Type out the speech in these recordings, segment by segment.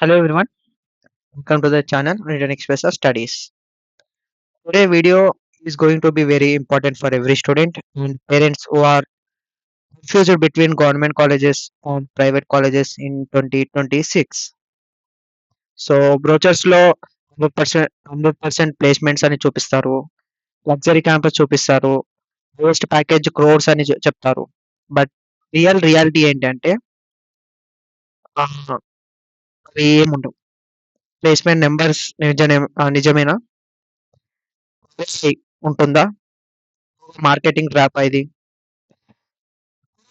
Hello everyone, welcome to the channel Written Express of Studies. Today video is going to be very important for every student and parents who are confused between government colleges and private colleges in 2026. So brochures లో 100% placements అని చూపిస్తారు, luxury campus చూపిస్తారు, highest package crores అని చెప్తారు. But reality ఏంటంటే ఆ, అవి ఏముండవు. ప్లేస్మెంట్ నెంబర్స్ నిజమేనా, ఉంటుందా, మార్కెటింగ్ ట్రాప్ ఇది.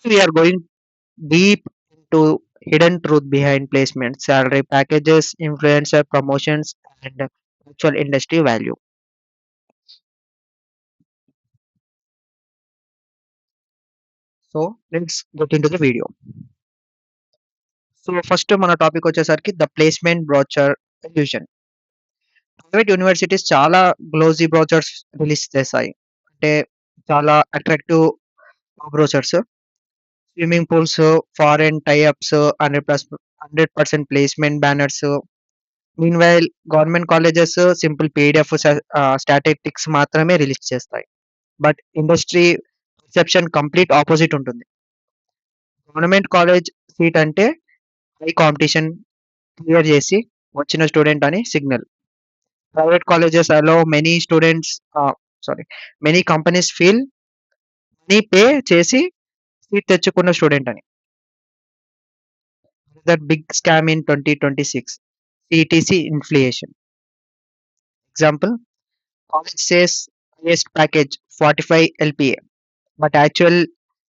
We are going deep into hidden truth behind placement, salary packages, influencer promotions, and actual industry value. So let's get into the video. So first మన topic వచ్చేసరికి the placement brochure illusion. Private universities చాలా glossy brochures release చేస్తాయి, అంటే చాలా attractive brochures, swimming pools, foreign tie ups, 100% placement banners. Meanwhile government colleges simple PDF statistics మాత్రమే release చేస్తాయి. But industry perception complete opposite ఉంటుంది. Government college seat అంటే high competition, clear చేసి వచ్చిన స్టూడెంట్ అని సిగ్నల్. ప్రైవేట్ కాలేజెస్ అలో many companies feel money pay చేసి సీట్ తెచ్చుకున్న స్టూడెంట్ అని. That big scam in 2026 CTC inflation. Example, college says highest package 45 LPA, but actual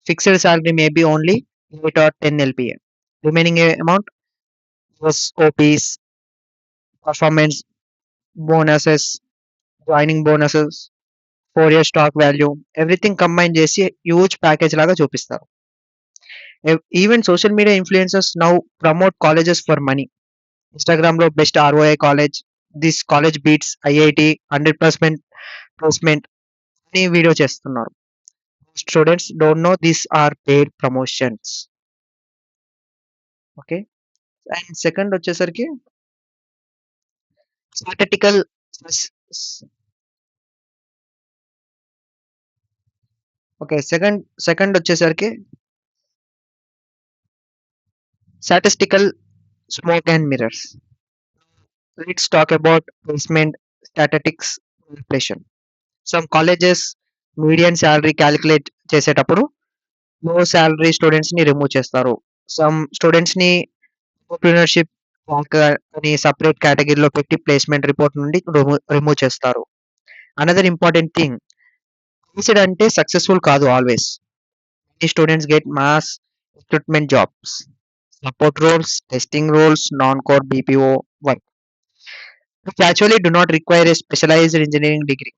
fixed salary may be only 8 or 10 LPA. Remaining amount was OPs, performance bonuses, joining bonuses, 4 year stock value, everything combined చేసి huge package లాగా చూపిస్తారు. Even social media influencers now promote colleges for money. ఇన్స్టాగ్రామ్లో best ROI college, this college beats IIT, 100% placement అని video చేస్తున్నారు. Students don't know this are paid promotions. Okay, and second వచ్చేసరికి statistical okay second వచ్చేసరికి statistical smoke and mirrors. Let's talk about placement statistics inflation. Some colleges median salary calculate చేసేటప్పుడు low salary students ని remove చేస్తారు. Some students ని entrepreneurship అని separate కేటగిరీలో పెట్టి placement report నుండి రిమూవ్ చేస్తారు. అనదర్ ఇంపార్టెంట్ థింగ్, బేస్డ్ అంటే సక్సెస్ఫుల్ కాదు always. Many students get mass recruitment jobs, support roles, testing roles, non core BPO work, which actually do not require a specialized engineering degree.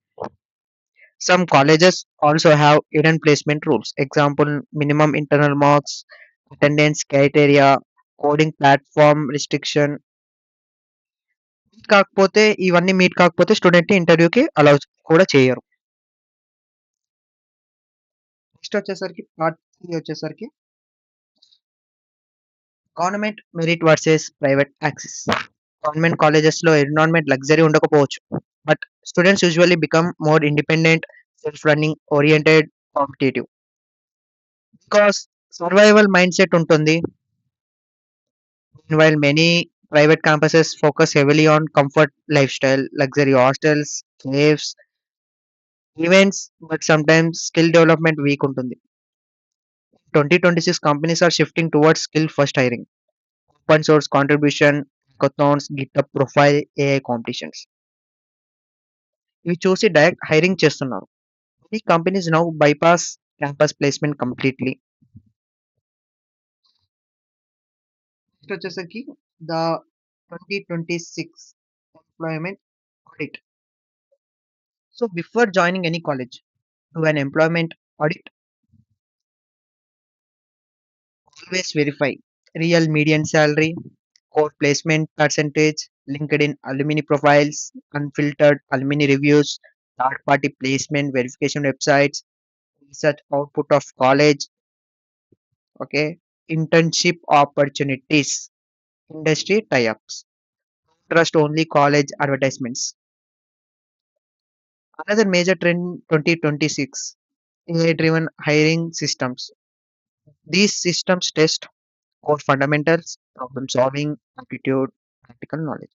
Some colleges also have hidden placement rules. Example, minimum internal marks, attendance criteria, coding platform restriction. కాకపోతే ఇవన్నీ meet కాకపోతే స్టూడెంట్‌ని ఇంటర్వ్యూకి allow కూడా చేయరు. Next వచ్చేసరికి part 3 వచ్చేసరికి government merit versus private access. Government కాలేజెస్‌లో ఎన్విరాన్మెంట్ లగ్జరీ ఉండకపోవచ్చు. But students usually become more independent, self running, oriented, competitive. Because survival mind set ఉంటుంది. While many private campuses focus heavily on comfort lifestyle, luxury hostels, caves, events, but sometimes skill development weak ఉంటుంది. 2026 companies are shifting towards skill first hiring, open source contribution, hackathons, GitHub profile, AI competitions. ఇవి చూసి direct hiring చేస్తున్నారు. ఈ companies now bypass campus placement completely. Next వచ్చేసరికి the 2026 employment audit. So before joining any college, do an employment audit. Always verify real median salary, core placement percentage, LinkedIn alumni profiles, unfiltered alumni reviews, third party placement verification websites, research output of college, okay, internship opportunities, industry tie-ups. trust only college advertisements. Another major trend 2026 AI driven hiring systems. These systems test core fundamentals, problem solving, aptitude, practical knowledge.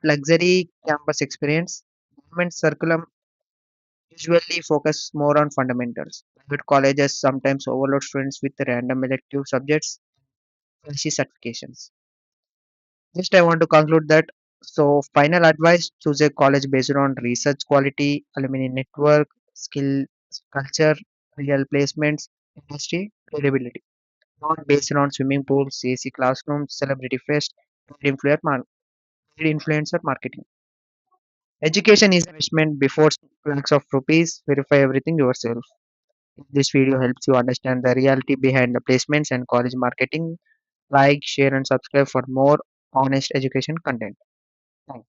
Luxury campus experience. Government curriculum usually focus more on fundamentals. Private colleges sometimes overload students with random elective subjects, flashy certifications. Just I want to conclude that. So, final advice: choose a college based on research quality, alumni network, skill, culture, real placements, industry, credibility. Not based on swimming pools, AC classrooms, celebrity fest, paid influencer marketing. Education is investment before lakhs of rupees. Verify everything yourself. If this video helps you understand the reality behind the placements and college marketing, like, share, and subscribe for more honest education content. Thanks.